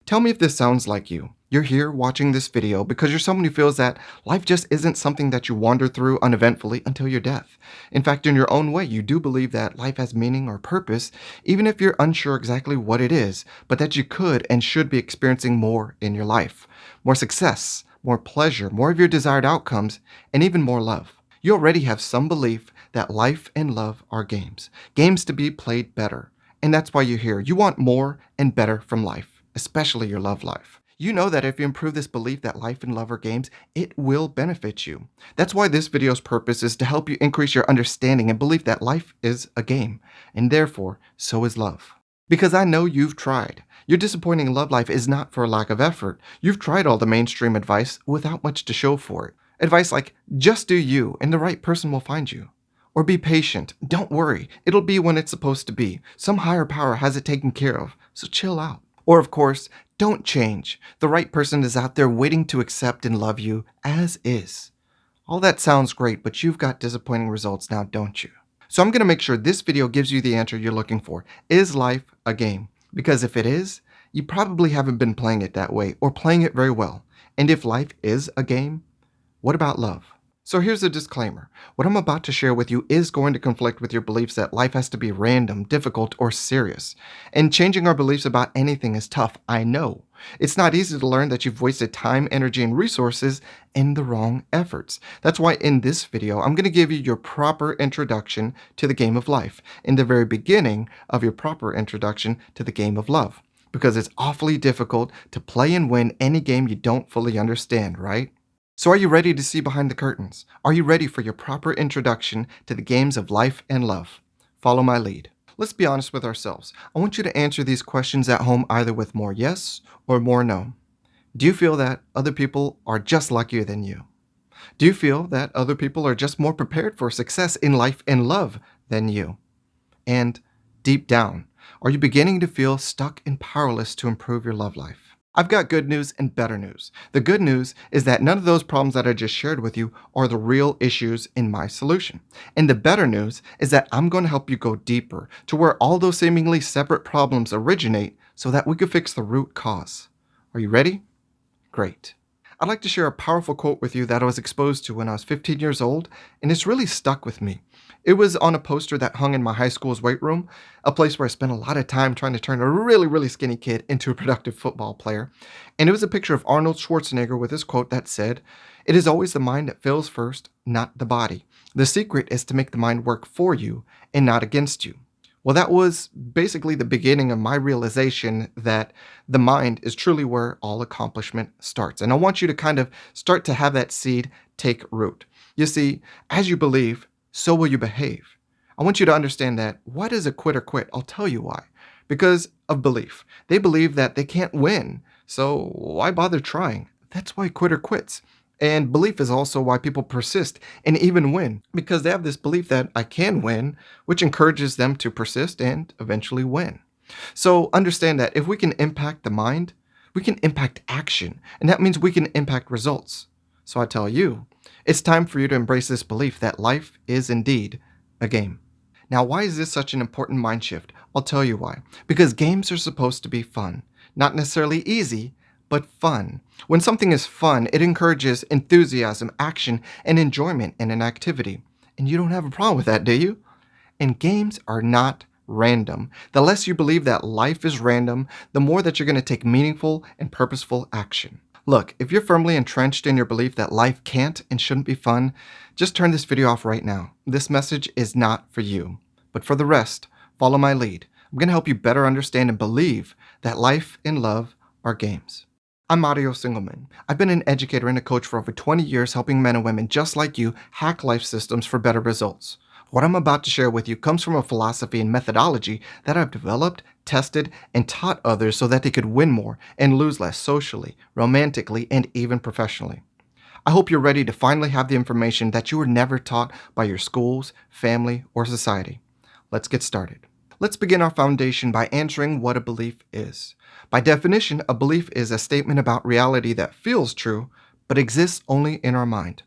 Tell me if this sounds like you. You're here watching this video because you're someone who feels that life just isn't something that you wander through uneventfully until your death. In fact, in your own way, you do believe that life has meaning or purpose, even if you're unsure exactly what it is, but that you could and should be experiencing more in your life. More success, more pleasure, more of your desired outcomes, and even more love. You already have some belief that life and love are games, games to be played better. And that's why you're here. You want more and better from life, especially your love life. You know that if you improve this belief that life and love are games, it will benefit you. That's why this video's purpose is to help you increase your understanding and belief that life is a game, and therefore, so is love. Because I know you've tried. Your disappointing love life is not for a lack of effort. You've tried all the mainstream advice without much to show for it. Advice like, just do you, and the right person will find you. Or be patient. Don't worry. It'll be when it's supposed to be. Some higher power has it taken care of, so chill out. Or, of course, don't change. The right person is out there waiting to accept and love you as is. All that sounds great, but you've got disappointing results now, don't you? So I'm going to make sure this video gives you the answer you're looking for. Is life a game? Because if it is, you probably haven't been playing it that way or playing it very well. And if life is a game, what about love? So here's a disclaimer. What I'm about to share with you is going to conflict with your beliefs that life has to be random, difficult, or serious. And changing our beliefs about anything is tough, I know. It's not easy to learn that you've wasted time, energy, and resources in the wrong efforts. That's why in this video, I'm going to give you your proper introduction to the game of life, in the very beginning of your proper introduction to the game of love. Because it's awfully difficult to play and win any game you don't fully understand, right? So are you ready to see behind the curtains? Are you ready for your proper introduction to the games of life and love? Follow my lead. Let's be honest with ourselves. I want you to answer these questions at home either with more yes or more no. Do you feel that other people are just luckier than you? Do you feel that other people are just more prepared for success in life and love than you? And deep down, are you beginning to feel stuck and powerless to improve your love life? I've got good news and better news. The good news is that none of those problems that I just shared with you are the real issues in my solution. And the better news is that I'm going to help you go deeper to where all those seemingly separate problems originate so that we can fix the root cause. Are you ready? Great. I'd like to share a powerful quote with you that I was exposed to when I was 15 years old, and it's really stuck with me. It was on a poster that hung in my high school's weight room, a place where I spent a lot of time trying to turn a really skinny kid into a productive football player. And it was a picture of Arnold Schwarzenegger with his quote that said, "It is always the mind that fails first, not the body. The secret is to make the mind work for you and not against you." Well, that was basically the beginning of my realization that the mind is truly where all accomplishment starts. And I want you to kind of start to have that seed take root. You see, as you believe, so will you behave. I want you to understand that. Why does a quitter quit? I'll tell you why. Because of belief. They believe that they can't win, so why bother trying? That's why a quitter quits. And belief is also why people persist and even win, because they have this belief that I can win, which encourages them to persist and eventually win. So understand that if we can impact the mind, we can impact action, and that means we can impact results. So I tell you, it's time for you to embrace this belief that life is indeed a game. Now, why is this such an important mind shift? I'll tell you why. Because games are supposed to be fun, not necessarily easy, but fun. When something is fun, it encourages enthusiasm, action, and enjoyment in an activity. And you don't have a problem with that, do you? And games are not random. The less you believe that life is random, the more that you're going to take meaningful and purposeful action. Look, if you're firmly entrenched in your belief that life can't and shouldn't be fun, just turn this video off right now. This message is not for you. But for the rest, follow my lead. I'm going to help you better understand and believe that life and love are games. I'm Mario Singelman. I've been an educator and a coach for over 20 years helping men and women just like you hack life systems for better results. What I'm about to share with you comes from a philosophy and methodology that I've developed, tested, and taught others so that they could win more and lose less socially, romantically, and even professionally. I hope you're ready to finally have the information that you were never taught by your schools, family, or society. Let's get started. Let's begin our foundation by answering what a belief is. By definition, a belief is a statement about reality that feels true, but exists only in our mind.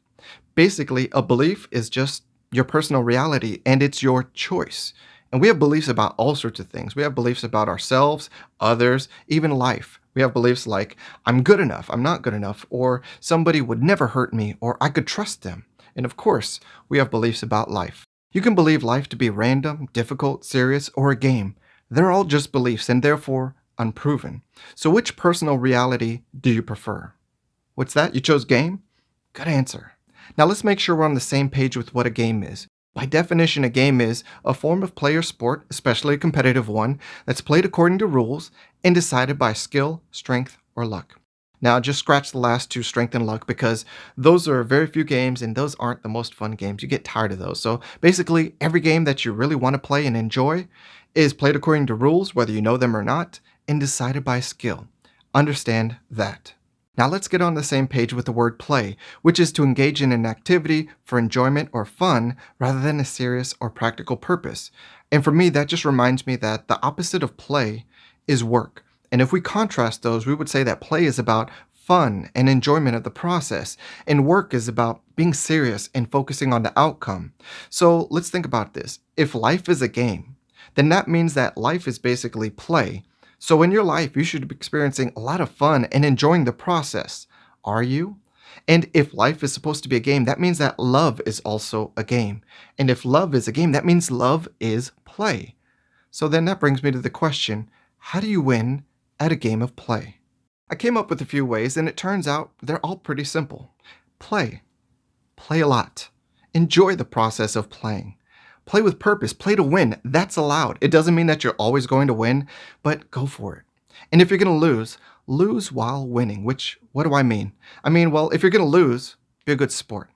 Basically, a belief is just your personal reality, and it's your choice. And we have beliefs about all sorts of things. We have beliefs about ourselves, others, even life. We have beliefs like, I'm good enough, I'm not good enough, or somebody would never hurt me, or I could trust them. And of course, we have beliefs about life. You can believe life to be random, difficult, serious, or a game. They're all just beliefs and therefore unproven. So which personal reality do you prefer? What's that? You chose game? Good answer. Now let's make sure we're on the same page with what a game is. By definition, a game is a form of play or sport, especially a competitive one, that's played according to rules and decided by skill, strength, or luck. Now, just scratch the last two, strength and luck, because those are very few games and those aren't the most fun games. You get tired of those. So basically, every game that you really want to play and enjoy is played according to rules, whether you know them or not, and decided by skill. Understand that. Now let's get on the same page with the word play, which is to engage in an activity for enjoyment or fun rather than a serious or practical purpose. And for me, that just reminds me that the opposite of play is work. And if we contrast those, we would say that play is about fun and enjoyment of the process, and work is about being serious and focusing on the outcome. So let's think about this. If life is a game, then that means that life is basically play. So in your life, you should be experiencing a lot of fun and enjoying the process. Are you? And if life is supposed to be a game, that means that love is also a game. And if love is a game, that means love is play. So then that brings me to the question, how do you win at a game of play? I came up with a few ways, and it turns out they're all pretty simple. Play. Play a lot. Enjoy the process of playing. Play with purpose. Play to win. That's allowed. It doesn't mean that you're always going to win, but go for it. And if you're going to lose, lose while winning, which, what do I mean? Well, if you're going to lose, be a good sport.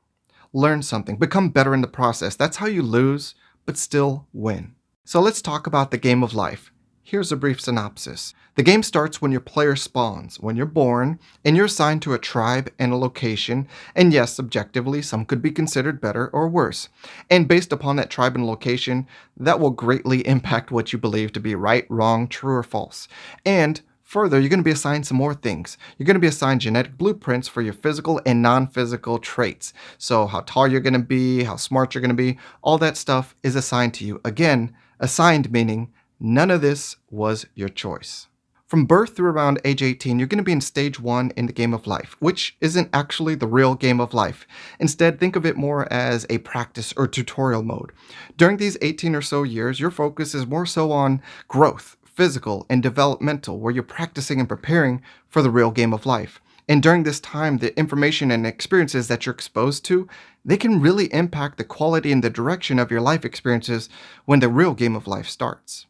Learn something. Become better in the process. That's how you lose, but still win. So let's talk about the game of life. Here's a brief synopsis. The game starts when your player spawns, when you're born, and you're assigned to a tribe and a location, and yes, subjectively, some could be considered better or worse. And based upon that tribe and location, that will greatly impact what you believe to be right, wrong, true, or false. And further, you're going to be assigned some more things. You're going to be assigned genetic blueprints for your physical and non-physical traits. So how tall you're going to be, how smart you're going to be, all that stuff is assigned to you. Again, assigned meaning none of this was your choice. From birth through around age 18, you're going to be in stage 1 in the game of life, which isn't actually the real game of life. Instead, think of it more as a practice or tutorial mode. During these 18 or so years, your focus is more so on growth, physical, and developmental, where you're practicing and preparing for the real game of life. And during this time, the information and experiences that you're exposed to, they can really impact the quality and the direction of your life experiences when the real game of life starts.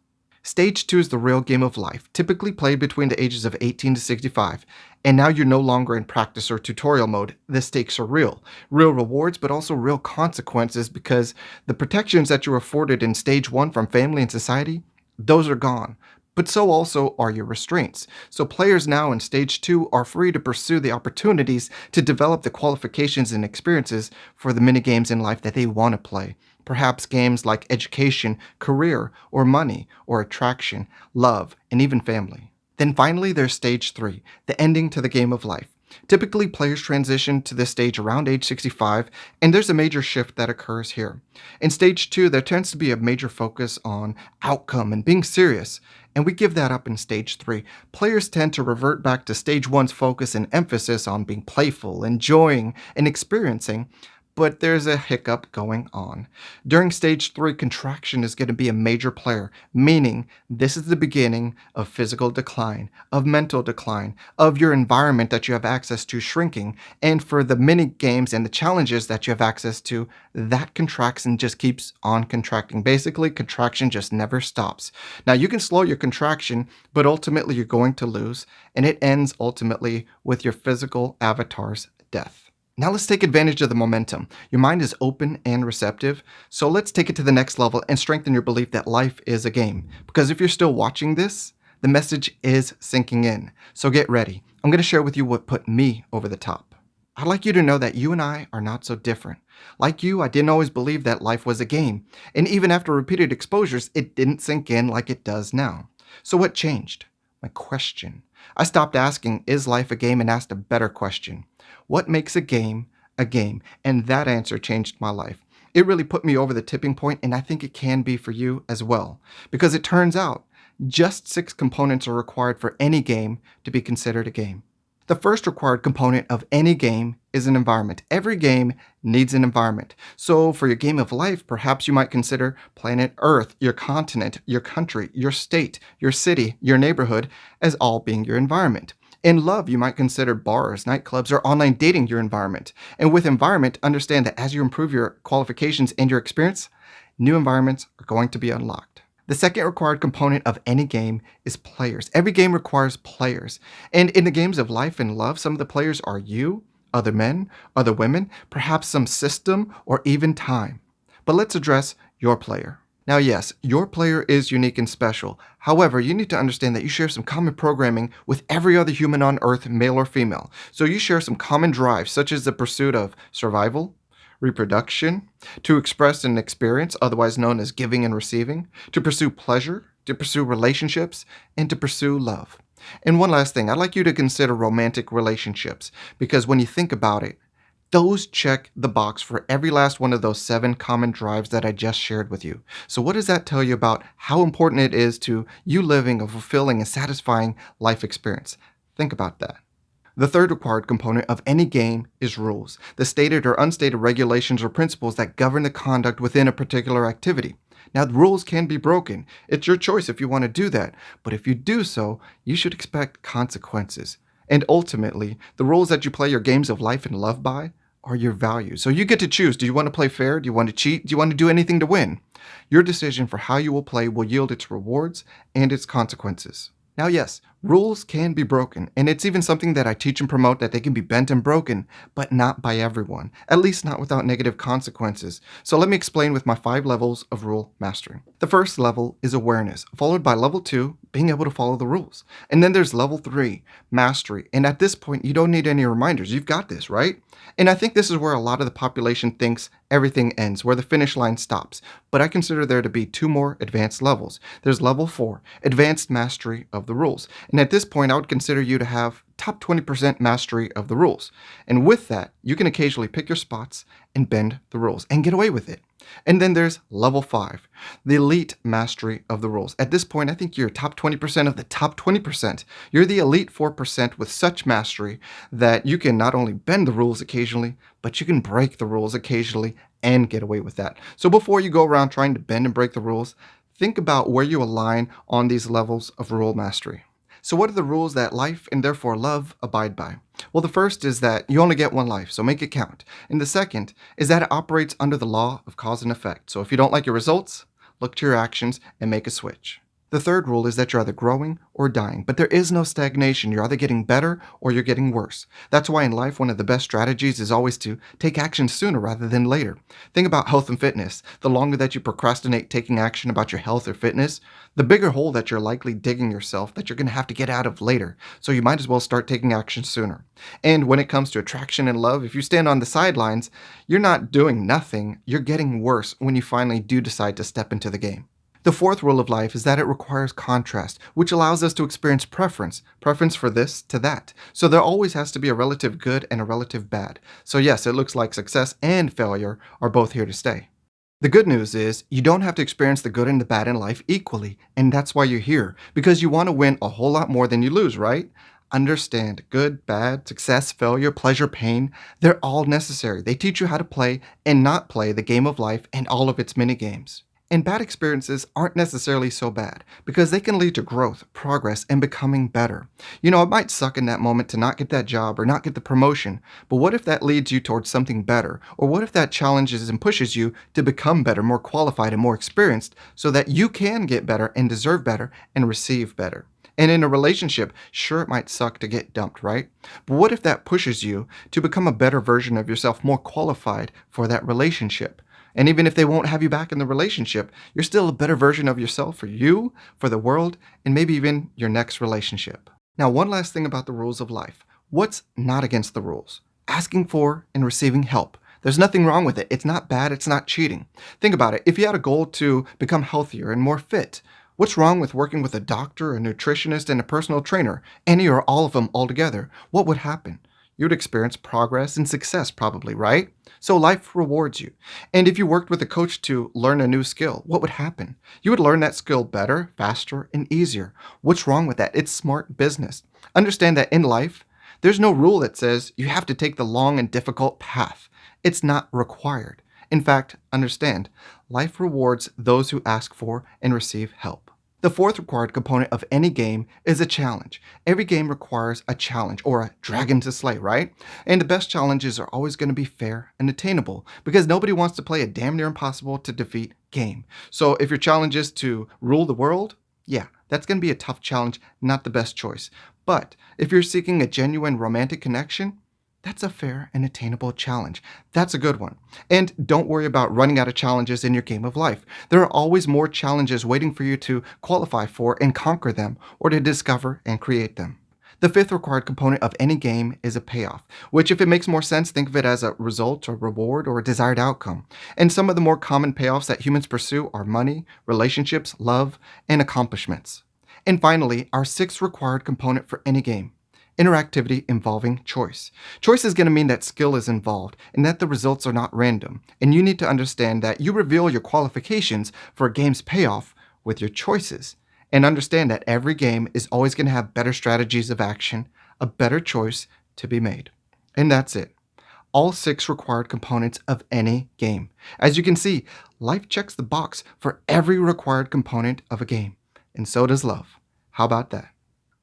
Stage 2 is the real game of life, typically played between the ages of 18 to 65. And now you're no longer in practice or tutorial mode. The stakes are real. Real rewards, but also real consequences, because the protections that you were afforded in stage 1 from family and society, those are gone. But so also are your restraints. So players now in stage 2 are free to pursue the opportunities to develop the qualifications and experiences for the many games in life that they want to play. Perhaps games like education, career, or money, or attraction, love, and even family. Then finally, there's stage 3, the ending to the game of life. Typically, players transition to this stage around age 65, and there's a major shift that occurs here. In stage 2, there tends to be a major focus on outcome and being serious, and we give that up in stage 3. Players tend to revert back to stage 1's focus and emphasis on being playful, enjoying, and experiencing, but there's a hiccup going on. During stage 3, contraction is going to be a major player, meaning this is the beginning of physical decline, of mental decline, of your environment that you have access to shrinking, and for the mini games and the challenges that you have access to, that contraction just keeps on contracting. Basically, contraction just never stops. Now, you can slow your contraction, but ultimately you're going to lose, and it ends ultimately with your physical avatar's death. Now let's take advantage of the momentum. Your mind is open and receptive, so let's take it to the next level and strengthen your belief that life is a game. Because if you're still watching this, the message is sinking in. So get ready. I'm going to share with you what put me over the top. I'd like you to know that you and I are not so different. Like you, I didn't always believe that life was a game. And even after repeated exposures, it didn't sink in like it does now. So what changed? My question. I stopped asking, is life a game, and asked a better question. What makes a game a game? And that answer changed my life. It really put me over the tipping point, and I think it can be for you as well. Because it turns out, Just 6 components are required for any game to be considered a game. The first required component of any game is an environment. Every game needs an environment. So, for your game of life, perhaps you might consider planet Earth, your continent, your country, your state, your city, your neighborhood as all being your environment. In love, you might consider bars, nightclubs, or online dating your environment. And with environment, understand that as you improve your qualifications and your experience, new environments are going to be unlocked. The second required component of any game is players. Every game requires players. And in the games of life and love, some of the players are you, other men, other women, perhaps some system, or even time. But let's address your player. Now, yes, your player is unique and special. However, you need to understand that you share some common programming with every other human on Earth, male or female. So you share some common drives, such as the pursuit of survival, reproduction, to express an experience, otherwise known as giving and receiving, to pursue pleasure, to pursue relationships, and to pursue love. And one last thing, I'd like you to consider romantic relationships, because when you think about it, those check the box for every last one of those 7 common drives that I just shared with you. So what does that tell you about how important it is to you living a fulfilling and satisfying life experience? Think about that. The third required component of any game is rules, the stated or unstated regulations or principles that govern the conduct within a particular activity. Now, the rules can be broken. It's your choice if you want to do that. But if you do so, you should expect consequences. And ultimately, the rules that you play your games of life and love by are your values. So you get to choose. Do you want to play fair? Do you want to cheat? Do you want to do anything to win? Your decision for how you will play will yield its rewards and its consequences. Now, yes, rules can be broken, and it's even something that I teach and promote that they can be bent and broken, but not by everyone, at least not without negative consequences. So let me explain with my 5 levels of rule mastery. The first level is awareness, followed by level 2, being able to follow the rules. And then there's level 3, mastery. And at this point, you don't need any reminders. You've got this, right? And I think this is where a lot of the population thinks everything ends, where the finish line stops. But I consider there to be 2 more advanced levels. There's level 4, advanced mastery of the rules. And at this point, I would consider you to have top 20% mastery of the rules. And with that, you can occasionally pick your spots and bend the rules and get away with it. And then there's level 5, the elite mastery of the rules. At this point, I think you're top 20% of the top 20%. You're the elite 4% with such mastery that you can not only bend the rules occasionally, but you can break the rules occasionally and get away with that. So before you go around trying to bend and break the rules, think about where you align on these levels of rule mastery. So what are the rules that life and therefore love abide by? Well, the first is that you only get one life, so make it count. And the second is that it operates under the law of cause and effect. So if you don't like your results, look to your actions and make a switch. The third rule is that you're either growing or dying, but there is no stagnation. You're either getting better or you're getting worse. That's why in life, one of the best strategies is always to take action sooner rather than later. Think about health and fitness. The longer that you procrastinate taking action about your health or fitness, the bigger hole that you're likely digging yourself that you're going to have to get out of later. So you might as well start taking action sooner. And when it comes to attraction and love, if you stand on the sidelines, you're not doing nothing. You're getting worse when you finally do decide to step into the game. The fourth rule of life is that it requires contrast, which allows us to experience preference for this to that. So there always has to be a relative good and a relative bad. So yes, it looks like success and failure are both here to stay. The good news is you don't have to experience the good and the bad in life equally, and that's why you're here, because you want to win a whole lot more than you lose, right? Understand good, bad, success, failure, pleasure, pain, they're all necessary. They teach you how to play and not play the game of life and all of its mini games. And bad experiences aren't necessarily so bad because they can lead to growth, progress, and becoming better. You know, it might suck in that moment to not get that job or not get the promotion, but what if that leads you towards something better? Or what if that challenges and pushes you to become better, more qualified, and more experienced so that you can get better and deserve better and receive better? And in a relationship, sure, it might suck to get dumped, right? But what if that pushes you to become a better version of yourself, more qualified for that relationship? And even if they won't have you back in the relationship, you're still a better version of yourself for you, for the world, and maybe even your next relationship. Now, one last thing about the rules of life. What's not against the rules? Asking for and receiving help. There's nothing wrong with it. It's not bad. It's not cheating. Think about it. If you had a goal to become healthier and more fit, what's wrong with working with a doctor, a nutritionist, and a personal trainer? Any or all of them all together? What would happen? You'd experience progress and success, probably, right? So life rewards you. And if you worked with a coach to learn a new skill, what would happen? You would learn that skill better, faster, and easier. What's wrong with that? It's smart business. Understand that in life, there's no rule that says you have to take the long and difficult path. It's not required. In fact, understand, life rewards those who ask for and receive help. The fourth required component of any game is a challenge. Every game requires a challenge or a dragon to slay, right? And the best challenges are always going to be fair and attainable because nobody wants to play a damn near impossible to defeat game. So if your challenge is to rule the world, yeah, that's going to be a tough challenge, not the best choice. But if you're seeking a genuine romantic connection, that's a fair and attainable challenge. That's a good one. And don't worry about running out of challenges in your game of life. There are always more challenges waiting for you to qualify for and conquer them, or to discover and create them. The fifth required component of any game is a payoff, which, if it makes more sense, think of it as a result or reward or a desired outcome. And some of the more common payoffs that humans pursue are money, relationships, love, and accomplishments. And finally, our sixth required component for any game: interactivity involving choice. Choice is going to mean that skill is involved and that the results are not random. And you need to understand that you reveal your qualifications for a game's payoff with your choices. And understand that every game is always going to have better strategies of action, a better choice to be made. And that's it. All six required components of any game. As you can see, life checks the box for every required component of a game. And so does love. How about that?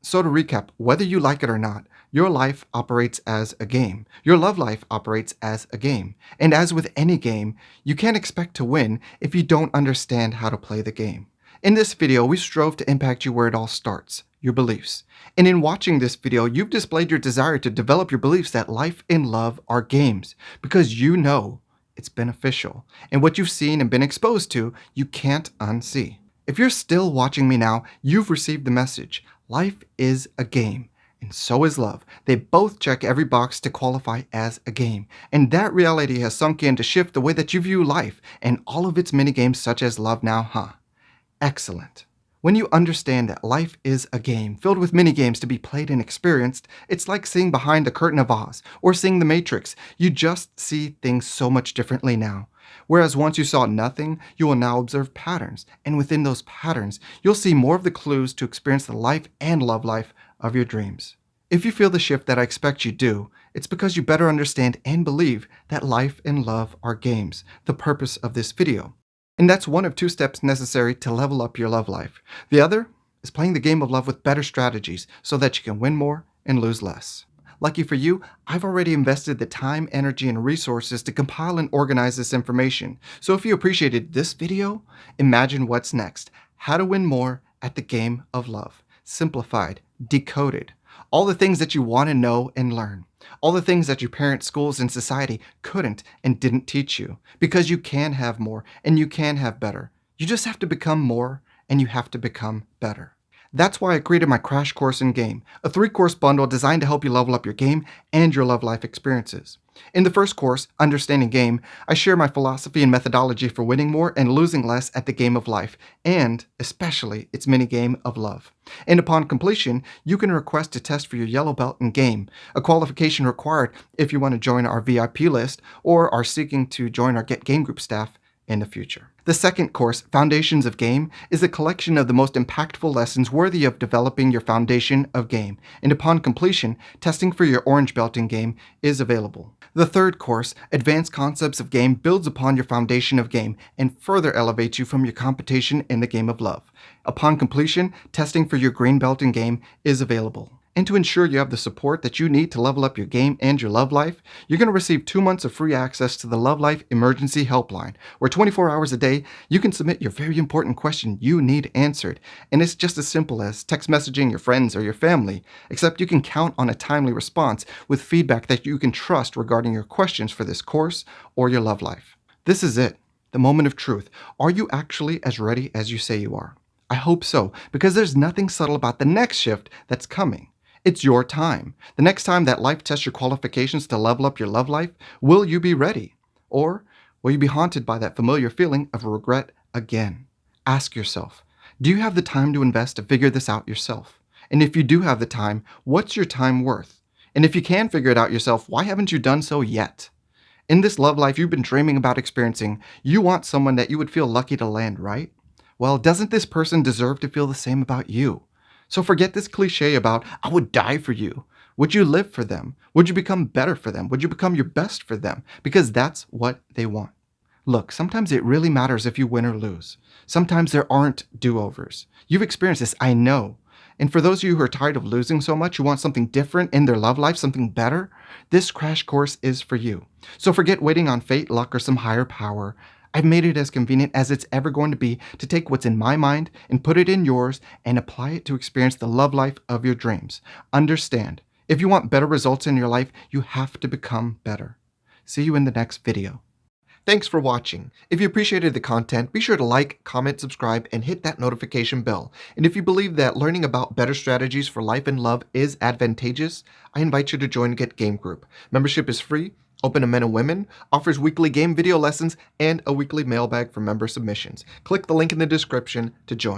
So to recap, whether you like it or not, your life operates as a game. Your love life operates as a game. And as with any game, you can't expect to win if you don't understand how to play the game. In this video, we strove to impact you where it all starts, your beliefs. And in watching this video, you've displayed your desire to develop your beliefs that life and love are games, because you know it's beneficial. And what you've seen and been exposed to, you can't unsee. If you're still watching me now, you've received the message. Life is a game, and so is love. They both check every box to qualify as a game. And that reality has sunk in to shift the way that you view life and all of its mini-games such as love now, huh? Excellent. When you understand that life is a game filled with mini-games to be played and experienced, it's like seeing behind the curtain of Oz or seeing The Matrix. You just see things so much differently now. Whereas once you saw nothing, you will now observe patterns, and within those patterns, you'll see more of the clues to experience the life and love life of your dreams. If you feel the shift that I expect you do, it's because you better understand and believe that life and love are games, the purpose of this video. And that's one of two steps necessary to level up your love life. The other is playing the game of love with better strategies so that you can win more and lose less. Lucky for you, I've already invested the time, energy, and resources to compile and organize this information. So if you appreciated this video, imagine what's next. How to win more at the game of love. Simplified, decoded. All the things that you want to know and learn. All the things that your parents, schools, and society couldn't and didn't teach you. Because you can have more and you can have better. You just have to become more and you have to become better. That's why I created my Crash Course in Game, a 3-course bundle designed to help you level up your game and your love life experiences. In the first course, Understanding Game, I share my philosophy and methodology for winning more and losing less at the game of life, and especially its mini-game of love. And upon completion, you can request to test for your yellow belt in game, a qualification required if you want to join our VIP list or are seeking to join our Get Game Group staff in the future. The second course, Foundations of Game, is a collection of the most impactful lessons worthy of developing your foundation of game, and upon completion, testing for your orange belt in game is available. The third course, Advanced Concepts of Game, builds upon your foundation of game and further elevates you from your competition in the game of love. Upon completion, testing for your green belt in game is available. And to ensure you have the support that you need to level up your game and your love life, you're going to receive 2 months of free access to the Love Life Emergency Helpline, where 24 hours a day, you can submit your very important question you need answered. And it's just as simple as text messaging your friends or your family, except you can count on a timely response with feedback that you can trust regarding your questions for this course or your love life. This is it, the moment of truth. Are you actually as ready as you say you are? I hope so, because there's nothing subtle about the next shift that's coming. It's your time. The next time that life tests your qualifications to level up your love life, will you be ready? Or will you be haunted by that familiar feeling of regret again? Ask yourself, do you have the time to invest to figure this out yourself? And if you do have the time, what's your time worth? And if you can figure it out yourself, why haven't you done so yet? In this love life you've been dreaming about experiencing, you want someone that you would feel lucky to land, right? Well, doesn't this person deserve to feel the same about you? So forget this cliche about, I would die for you. Would you live for them? Would you become better for them? Would you become your best for them? Because that's what they want. Look, sometimes it really matters if you win or lose. Sometimes there aren't do-overs. You've experienced this, I know. And for those of you who are tired of losing so much, who want something different in their love life, something better, this crash course is for you. So forget waiting on fate, luck, or some higher power. I've made it as convenient as it's ever going to be to take what's in my mind and put it in yours and apply it to experience the love life of your dreams. Understand, if you want better results in your life, you have to become better. See you in the next video. Thanks for watching. If you appreciated the content, be sure to like, comment, subscribe, and hit that notification bell. And if you believe that learning about better strategies for life and love is advantageous, I invite you to join Get Game Group. Membership is free, open to men and women, offers weekly game video lessons, and a weekly mailbag for member submissions. Click the link in the description to join.